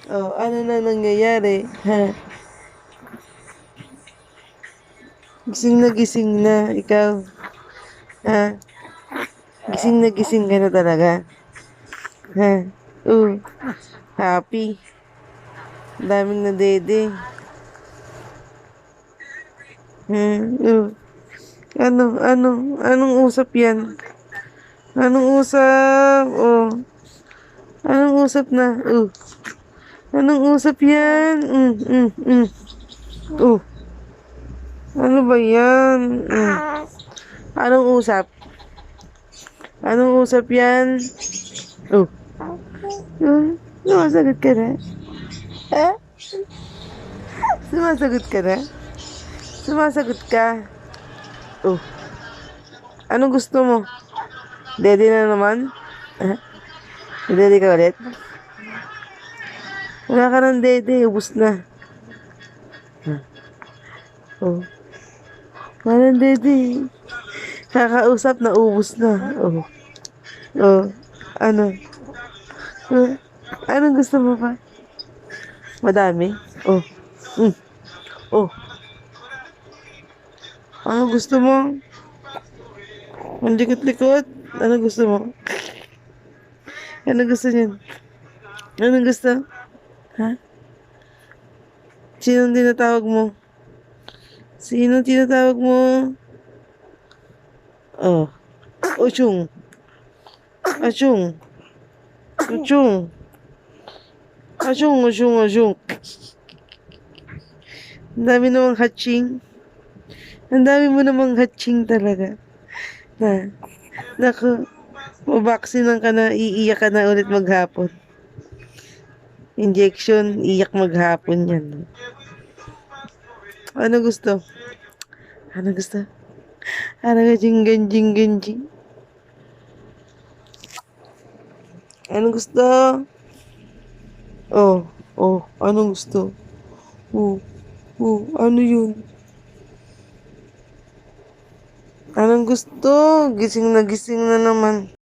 Oh, ano na nangyayari? Ha? Gising na ikaw. Ha? Gising ka na talaga. Ha? Oh, happy. Daming na dede. Oh. Anong usap yan? Anong usap? Oh, anong usap na? Oh, anong usap yan? Oh, ano ba yan? Anong usap? Anong usap yan? Oh, sumasagot ka na? Ha? Sumasagot ka na? Sumasagot ka? Oh, anong gusto mo? Dede na naman? Ha? Dede ka ulit? Wala ka ng dede, ubus na. Oh, wala ng dede. Kakausap na ubus na. Oh, oh, ano? Oh, anong gusto mo pa? Madami? Oh, mm, oh, anong gusto mo? Ang likot-likot? Anong gusto mo? Anong gusto niyan? Anong gusto? Ha? Sinong tinatawag mo? Sinong tinatawag mo? Oh, Ochung. Achung. Achung. Achung. Ang dami namang hatching. Ang dami mo namang hatching talaga. Na, naku, mabaksinan ka na, iiyak ka na ulit maghapon. Injection, iyak maghapon yan. Ano gusto? Ano gusto? Ano ka jing. Ano gusto? Anong gusto? Oh, ano yun? Anong gusto? Gising na naman.